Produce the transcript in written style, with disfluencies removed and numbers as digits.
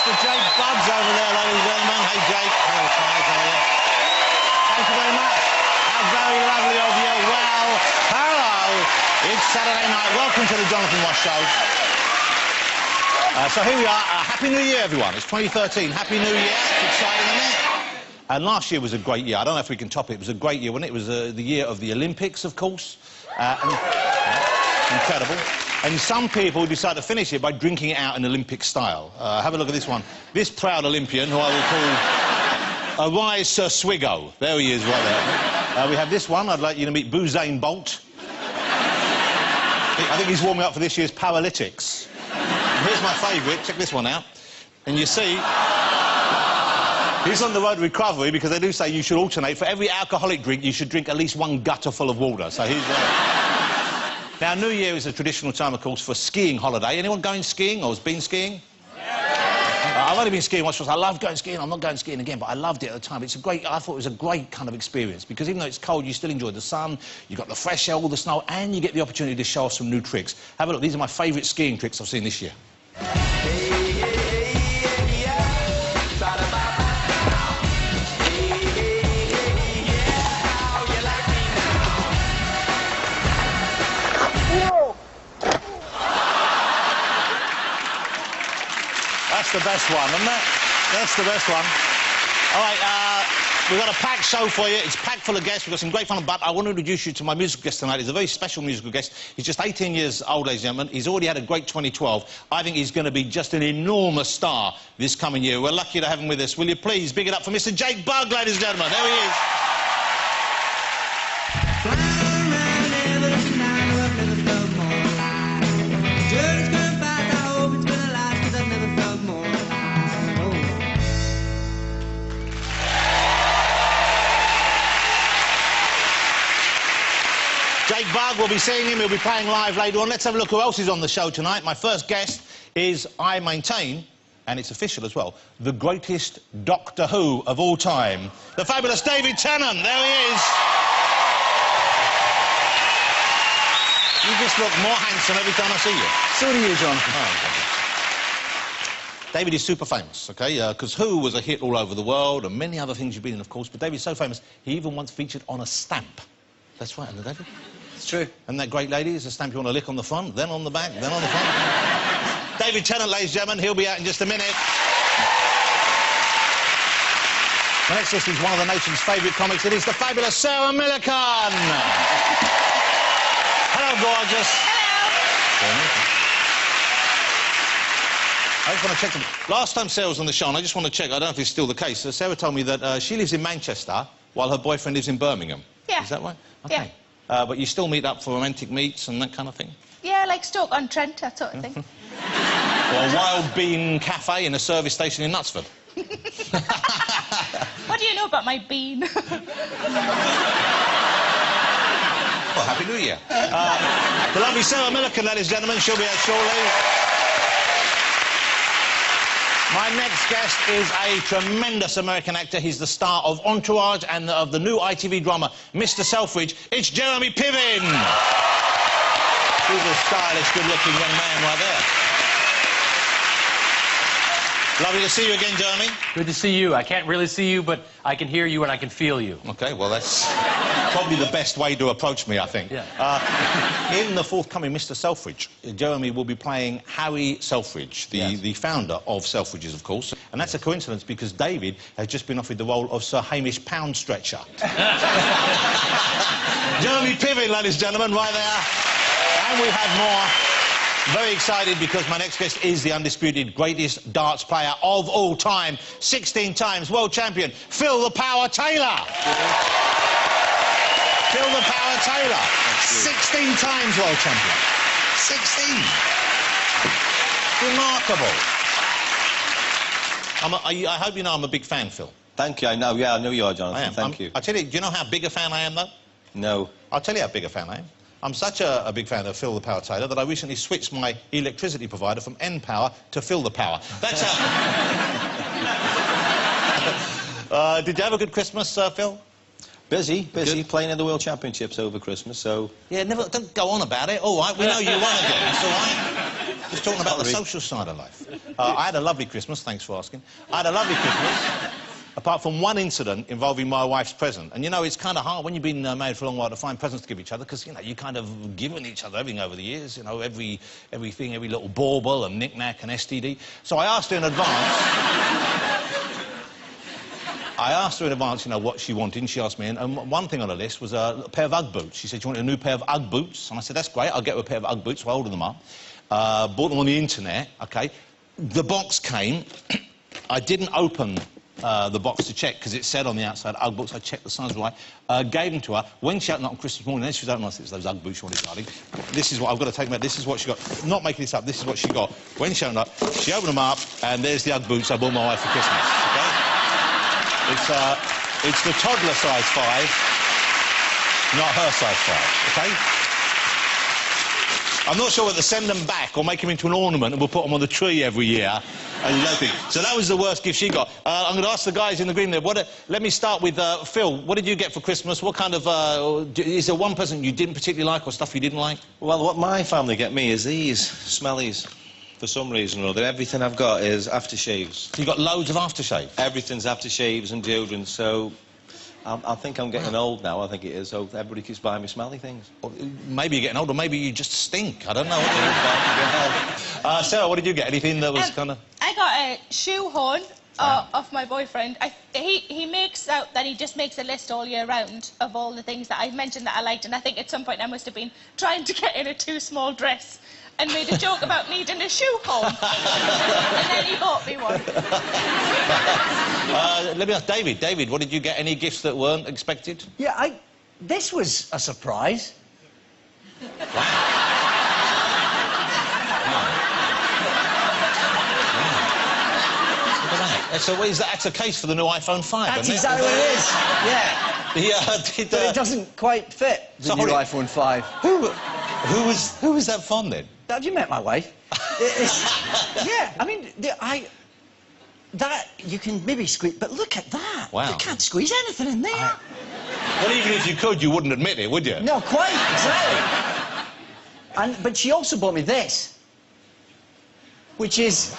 Mr. Jake Bugs over there, ladies and gentlemen. Hey, Jake. Hello, Charles. How are you? Thank you very much. How very lovely of you. Well, hello. It's Saturday night. Welcome to the Jonathan Ross Show. So here we are. Happy New Year, everyone. It's 2013. Happy New Year. It's exciting, isn't it? And last year was a great year. I don't know if we can top it. It was a great year, wasn't it? It was the year of the Olympics, of course. Incredible. And some people decide to finish it by drinking it out in Olympic style. Have a look at this one. This proud Olympian, who I will call Arise Sir Swiggo. There he is, right there. We have this one. I'd like you to meet Usain Bolt. I think he's warming up for this year's Paralytics. And here's my favourite. Check this one out. And you see, he's on the road to recovery because they do say you should alternate. For every alcoholic drink, you should drink at least one gutter full of water. So he's... Now, New Year is a traditional time, of course, for skiing holiday. Anyone going skiing or has been skiing? Yeah. I've only been skiing once. I love going skiing. I'm not going skiing again, but I loved it at the time. I thought it was a great kind of experience because even though it's cold, you still enjoy the sun, you got the fresh air, all the snow, and you get the opportunity to show off some new tricks. Have a look. These are my favourite skiing tricks I've seen this year. That's the best one, isn't it? That's the best one. All right, we've got a packed show for you. It's packed full of guests. We've got some great fun, but I want to introduce you to my musical guest tonight. He's a very special musical guest. He's just 18 years old, ladies and gentlemen. He's already had a great 2012. I think he's going to be just an enormous star this coming year. We're lucky to have him with us. Will you please big it up for Mr. Jake Bug, ladies and gentlemen? There he is. Jake Bug, we'll be seeing him, he'll be playing live later on. Let's have a look who else is on the show tonight. My first guest is, I maintain, and it's official as well, the greatest Doctor Who of all time. The fabulous David Tennant, there he is. You just look more handsome every time I see you. So do you, Jonathan. Oh, David is super famous, OK? Because Who was a hit all over the world, and many other things you've been in, of course, but David's so famous, he even once featured on a stamp. That's right, isn't it, David? It's true. And that great lady is a stamp you want to lick on the front, then on the back, then on the front. David Tennant, ladies and gentlemen, he'll be out in just a minute. My next guest is one of the nation's favourite comics. It is the fabulous Sarah Millican. Hello, gorgeous. Hello. I just want to check them. Last time Sarah was on the show, and I just want to check, I don't know if it's still the case, Sarah told me that she lives in Manchester while her boyfriend lives in Birmingham. Yeah. Is that right? Okay. Yeah. But you still meet up for romantic meets and that kind of thing? Yeah, like Stoke-on-Trent, that sort of thing. Or a Wild Bean Cafe in a service station in Knutsford? What do you know about my bean? Well, Happy New Year. The lovely Sarah Millican, ladies and gentlemen, she'll be out shortly. My next guest is a tremendous American actor. He's the star of Entourage and of the new ITV drama, Mr. Selfridge. It's Jeremy Piven. He's a stylish, good-looking young man right there. Lovely to see you again, Jeremy. Good to see you. I can't really see you, but I can hear you and I can feel you. OK, well, that's probably the best way to approach me, I think. Yeah. In the forthcoming Mr. Selfridge, Jeremy will be playing Harry Selfridge, the founder of Selfridges, of course. And that's a coincidence because David has just been offered the role of Sir Hamish Poundstretcher. Jeremy Piven, ladies and gentlemen, right there. And we have more. Very excited because my next guest is the undisputed greatest darts player of all time. 16 times world champion, Phil the Power Taylor. Phil the Power Taylor. 16 times world champion. 16. Remarkable. I hope you know I'm a big fan, Phil. Thank you. I know you are, Jonathan. I am. Thank you. I tell you, do you know how big a fan I am, though? No. I'll tell you how big a fan I am. I'm such a big fan of Phil the Power Taylor that I recently switched my electricity provider from N-Power to Phil the Power. That's how... Did you have a good Christmas, Phil? Busy, playing in the World Championships over Christmas, so... Yeah, don't go on about it. All right, we know you won again. It's all right. Just talking about the social side of life. I had a lovely Christmas, thanks for asking. I had a lovely Christmas, apart from one incident involving my wife's present. And, you know, it's kind of hard when you've been married for a long while to find presents to give each other, because, you know, you kind of given each other everything over the years, you know, everything, every little bauble and knick-knack and STD. So I asked her in advance... you know, what she wanted, and she asked me, and one thing on the list was a pair of Ugg boots. She said she wanted a new pair of Ugg boots, and I said, that's great, I'll get her a pair of Ugg boots, so I ordered them up. Bought them on the internet, OK. The box came. I didn't open the box to check, because it said on the outside, Ugg boots. I checked the size was right, gave them to her. When she opened up on Christmas morning, then she was opening, I said, it was those Ugg boots she wanted, darling. This is what I've got to take them out. This is what she got. Not making this up, this is what she got. When she opened up, she opened them up, and there's the Ugg boots I bought my wife for Christmas, OK? It's the toddler size 5, not her size 5, OK? I'm not sure whether to send them back or make them into an ornament and we'll put them on the tree every year. And you don't think. So that was the worst gift she got. I'm going to ask the guys in the green there. Let me start with Phil. What did you get for Christmas? What kind of... is there one present you didn't particularly like or stuff you didn't like? Well, what my family get me is these smellies. For some reason or other, everything I've got is aftershaves. You got loads of aftershave? Everything's aftershaves and deodorant, so... I think I'm getting old now, I think it is, so everybody keeps buying me smelly things. Or maybe you're getting old, or maybe you just stink. I don't know. Sarah, what did you get? Anything that was kind of... I got a shoehorn of my boyfriend. He makes out that he just makes a list all year round of all the things that I've mentioned that I liked, and I think at some point I must have been trying to get in a too small dress and made a joke about needing a shoehorn. And then he bought me one. Let me ask David. David, what did you get? Any gifts that weren't expected? Yeah, this was a surprise. So that's a case for the new iPhone 5, That's isn't it? exactly what it is, yeah. But it doesn't quite fit the new iPhone 5. Who was that from, then? Have you met my wife? Yeah, I mean, that you can maybe squeeze, but look at that. Wow. You can't squeeze anything in there. Well, even if you could, you wouldn't admit it, would you? No, quite, exactly. But she also bought me this, which is...